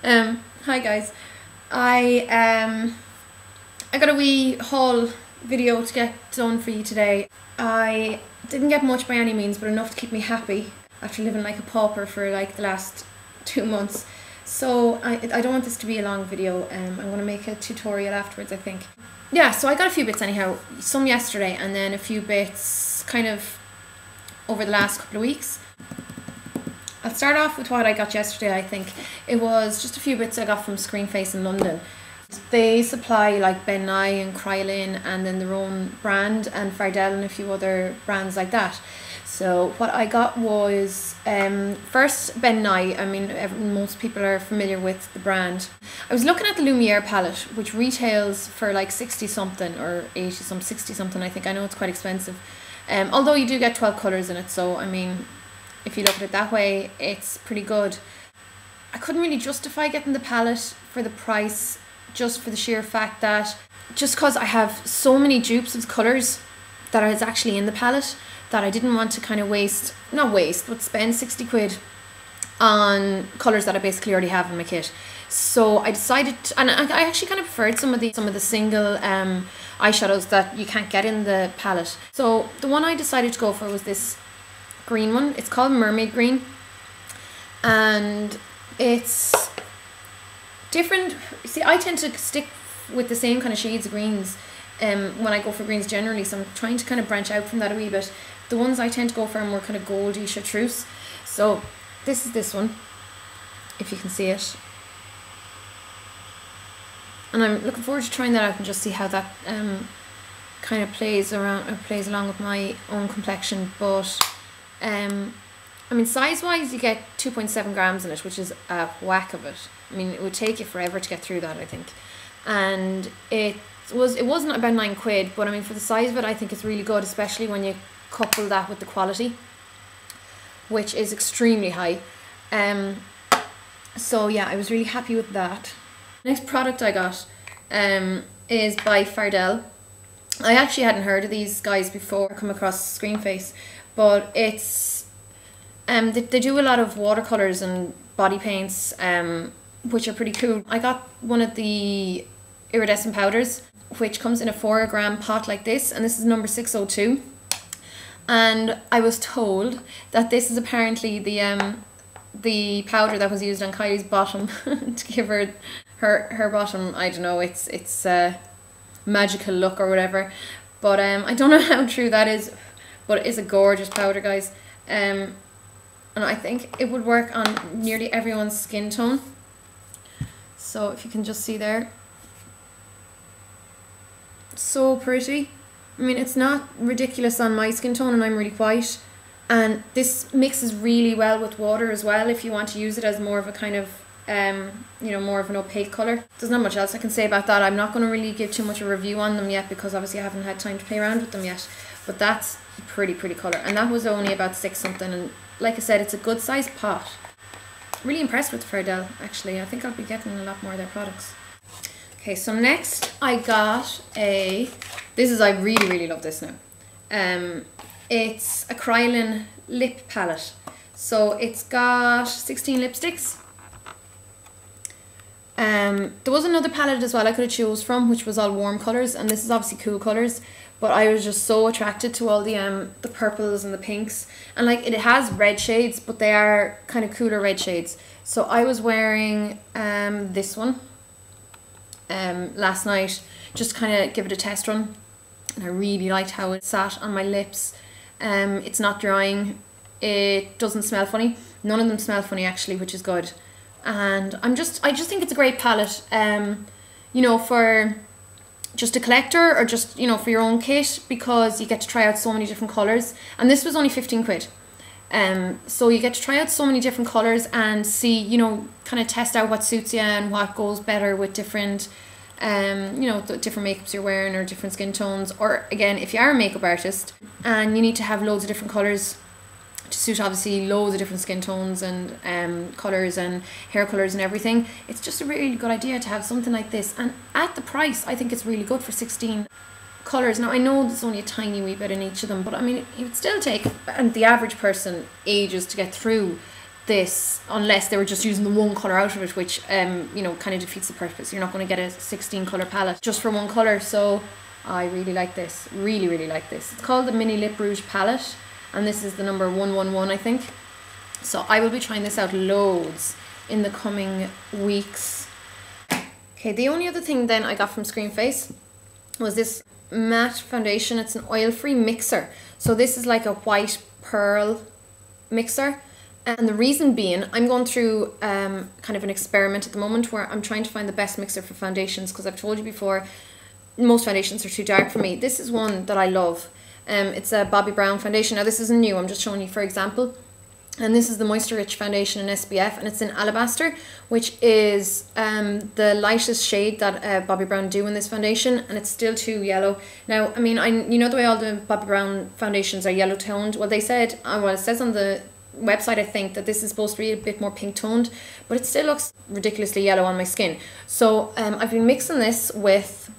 Hi guys. I got a wee haul video to get done for you today. I didn't get much by any means, but enough to keep me happy after living like a pauper for like the last 2 months. So I don't want this to be a long video. I'm going to make a tutorial afterwards, I think. Yeah, so I got a few bits anyhow, some yesterday and then a few bits kind of over the last couple of weeks. I'll start off with what I got yesterday. I think it was just a few bits I got from Screenface in London. They supply like Ben Nye and Kryolan and then their own brand, and Fardel and a few other brands like that. So what I got was first Ben Nye. I mean, most people are familiar with the brand. I was looking at the NyeLumiére palette, which retails for like 60 something or 80 some 60 something. I think. I know it's quite expensive, although you do get 12 colours in it, so I mean, if you look at it that way, it's pretty good. I couldn't really justify getting the palette for the price, just for the sheer fact that, just because I have so many dupes of colours that is actually in the palette, that I didn't want to kind of not waste, but spend 60 quid on colours that I basically already have in my kit. So I decided, and I actually kind of preferred some of the single eyeshadows that you can't get in the palette. So the one I decided to go for was this green one. It's called Mermaid Green, and it's different. See, I tend to stick with the same kind of shades of greens when I go for greens generally, so I'm trying to kind of branch out from that a wee bit. The ones I tend to go for are more kind of goldy chartreuse. So this is this one, if you can see it, and I'm looking forward to trying that out and just see how that kind of plays along with my own complexion. But I mean, size wise you get 2.7 grams in it, which is a whack of it. I mean, it would take you forever to get through that, I think. And it wasn't about 9 quid, but I mean, for the size of it, I think it's really good, especially when you couple that with the quality, which is extremely high. So yeah, I was really happy with that. Next product I got is by Fardel. I actually hadn't heard of these guys before I come across Screenface, but it's they do a lot of watercolors and body paints, which are pretty cool. I got one of the iridescent powders, which comes in a 4 gram pot like this, and this is number 602. And I was told that this is apparently the powder that was used on Kylie's bottom to give her bottom, I don't know, it's a magical look or whatever. But I don't know how true that is, but it is a gorgeous powder, guys. And I think it would work on nearly everyone's skin tone. So if you can just see there, so pretty. I mean, it's not ridiculous on my skin tone, and I'm really white, and this mixes really well with water as well if you want to use it as more of a kind of you know, more of an opaque colour. There's not much else I can say about that. I'm not going to really give too much of a review on them yet, because obviously I haven't had time to play around with them yet, but that's a pretty colour, and that was only about 6 something, and like I said, it's a good sized pot. Really impressed with Fardel, actually. I think I'll be getting a lot more of their products. Okay, so next I got I really love this now. It's a Kryolan lip palette. So it's got 16 lipsticks. There was another palette as well I could have chose from, which was all warm colours, and this is obviously cool colours, but I was just so attracted to all the purples and the pinks, and like it has red shades, but they are kind of cooler red shades. So I was wearing this one last night, just kind of give it a test run, and I really liked how it sat on my lips. It's not drying, it doesn't smell funny, none of them smell funny actually, which is good. And I just think it's a great palette, you know, for just a collector, or just, you know, for your own kit, because you get to try out so many different colours, and this was only 15 quid. So you get to try out so many different colours and see, you know, kind of test out what suits you and what goes better with different, you know, the different makeups you're wearing or different skin tones. Or again, if you are a makeup artist and you need to have loads of different colours to suit obviously loads of different skin tones and colours and hair colours and everything, it's just a really good idea to have something like this. And at the price, I think it's really good for 16 colours. Now I know there's only a tiny wee bit in each of them, but I mean, it would still take the average person ages to get through this unless they were just using the one colour out of it, which you know, kind of defeats the purpose. You're not going to get a 16 colour palette just for one colour. So I really like this, really like this. It's called the Mini Lip Rouge palette, and this is the number 111, I think. So I will be trying this out loads in the coming weeks. Okay, the only other thing then I got from Screenface was this matte foundation. It's an oil-free mixer. So this is like a white pearl mixer. And the reason being, I'm going through kind of an experiment at the moment where I'm trying to find the best mixer for foundations, because I've told you before, most foundations are too dark for me. This is one that I love. It's a Bobbi Brown foundation. Now this isn't new, I'm just showing you for example. And this is the Moisture Rich Foundation in SPF, and it's in Alabaster, which is the lightest shade that Bobbi Brown do in this foundation, and it's still too yellow. Now, I mean, you know the way all the Bobbi Brown foundations are yellow toned? Well, they said, well, it says on the website, I think, that this is supposed to be a bit more pink toned, but it still looks ridiculously yellow on my skin. So I've been mixing this with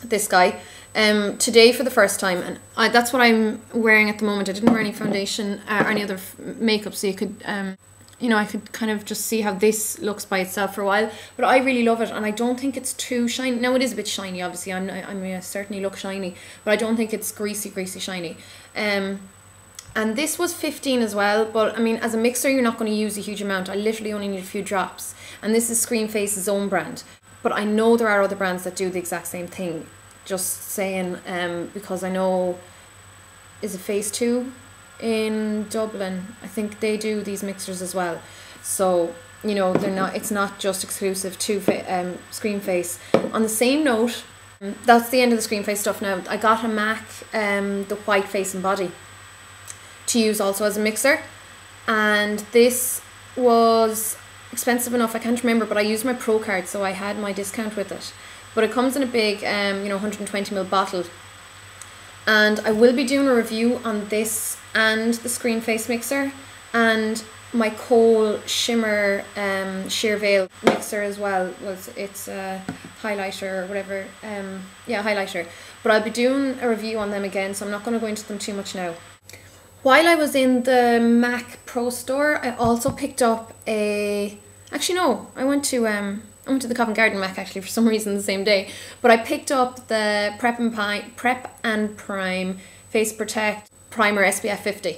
this guy today for the first time, and that's what I'm wearing at the moment. I didn't wear any foundation or any other makeup, so you could you know, I could kind of just see how this looks by itself for a while, but I really love it, and I don't think it's too shiny. Now it is a bit shiny, obviously. I certainly look shiny, but I don't think it's greasy shiny. And this was 15 as well, but I mean, as a mixer, you're not going to use a huge amount. I literally only need a few drops, and this is Screenface's own brand. But I know there are other brands that do the exact same thing. Just saying, because I know, is it Phase 2 in Dublin? I think they do these mixers as well. So, you know, it's not just exclusive to Screenface. On the same note, that's the end of the Screenface stuff now. I got a MAC, the White Face and Body, to use also as a mixer, and this was expensive enough, I can't remember, but I used my Pro card, so I had my discount with it. But it comes in a big, you know, 120ml bottle, and I will be doing a review on this and the Screenface mixer and my Kohl Shimmer Sheer Veil mixer as well. It's a highlighter or whatever, yeah, highlighter. But I'll be doing a review on them again, so I'm not going to go into them too much now. While I was in the MAC Pro store, I also picked up actually no, I went to the Covent Garden MAC actually for some reason the same day, but I picked up the Prep and Prime Face Protect Primer SPF 50.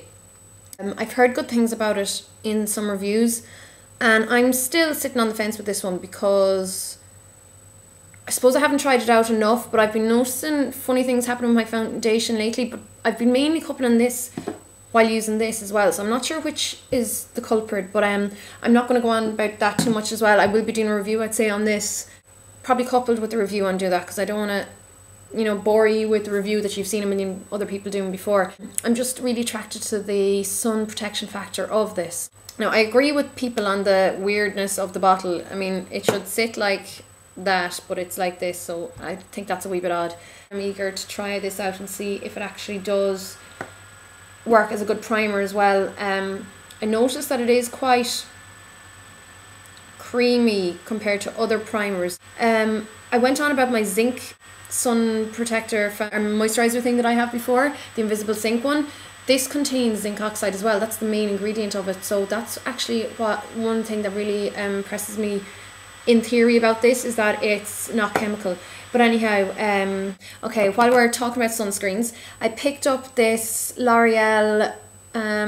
I've heard good things about it in some reviews, and I'm still sitting on the fence with this one because I suppose I haven't tried it out enough, but I've been noticing funny things happen with my foundation lately, but I've been mainly coupling this while using this as well, so I'm not sure which is the culprit, but I'm not going to go on about that too much as well. I will be doing a review, I'd say, on this, probably coupled with the review on Do That, because I don't want to, you know, bore you with the review that you've seen a million other people doing before. I'm just really attracted to the sun protection factor of this. Now, I agree with people on the weirdness of the bottle. I mean, it should sit like that, but it's like this, so I think that's a wee bit odd. I'm eager to try this out and see if it actually does work as a good primer as well. I noticed that it is quite creamy compared to other primers. I went on about my zinc sun protector moisturizer thing that I have before, the invisible zinc one. This contains zinc oxide as well. That's the main ingredient of it, so that's actually one thing that really impresses me in theory about this, is that it's not chemical. But anyhow, okay, while we're talking about sunscreens, I picked up this L'Oreal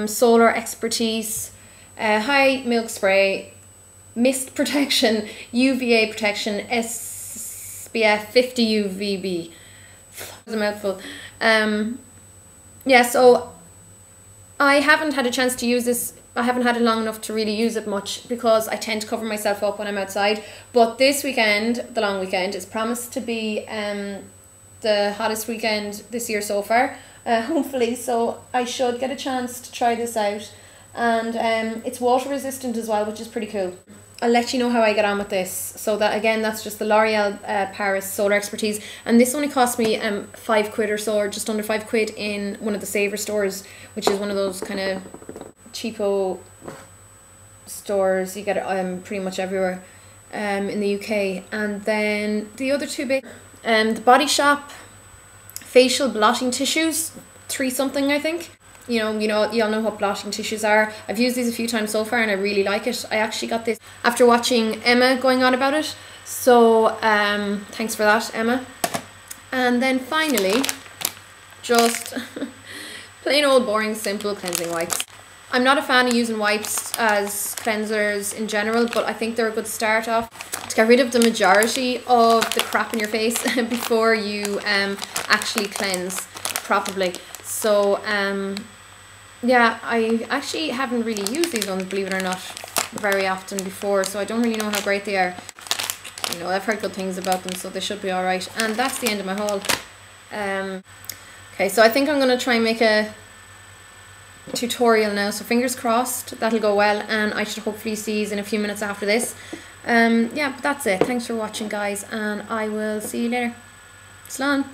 Solar Expertise High Milk Spray Mist Protection UVA Protection SPF 50 UVB. It's a mouthful. Yeah, so I haven't had a chance to use this. I haven't had it long enough to really use it much because I tend to cover myself up when I'm outside. But this weekend, the long weekend, is promised to be the hottest weekend this year so far, hopefully. So I should get a chance to try this out. And it's water resistant as well, which is pretty cool. I'll let you know how I get on with this. So that, again, that's just the L'Oreal Paris Solar Expertise, and this only cost me £5 or so, or just under £5 in one of the Saver stores, which is one of those kind of cheapo stores you get it pretty much everywhere in the UK. And then the other two big, the Body Shop facial blotting tissues, 3 something I think. you all know what blotting tissues are. I've used these a few times so far and I really like it. I actually got this after watching Emma going on about it, so thanks for that, Emma. And then finally, just plain old boring simple cleansing wipes. I'm not a fan of using wipes as cleansers in general, but I think they're a good start off to get rid of the majority of the crap in your face before you actually cleanse properly. So yeah, I actually haven't really used these ones, believe it or not, very often before, so I don't really know how great they are. I've heard good things about them, so they should be alright. And that's the end of my haul. Okay, so I think I'm going to try and make a tutorial now, so fingers crossed that'll go well, and I should hopefully see you in a few minutes after this. Yeah, but that's it. Thanks for watching, guys, and I will see you later. Slán.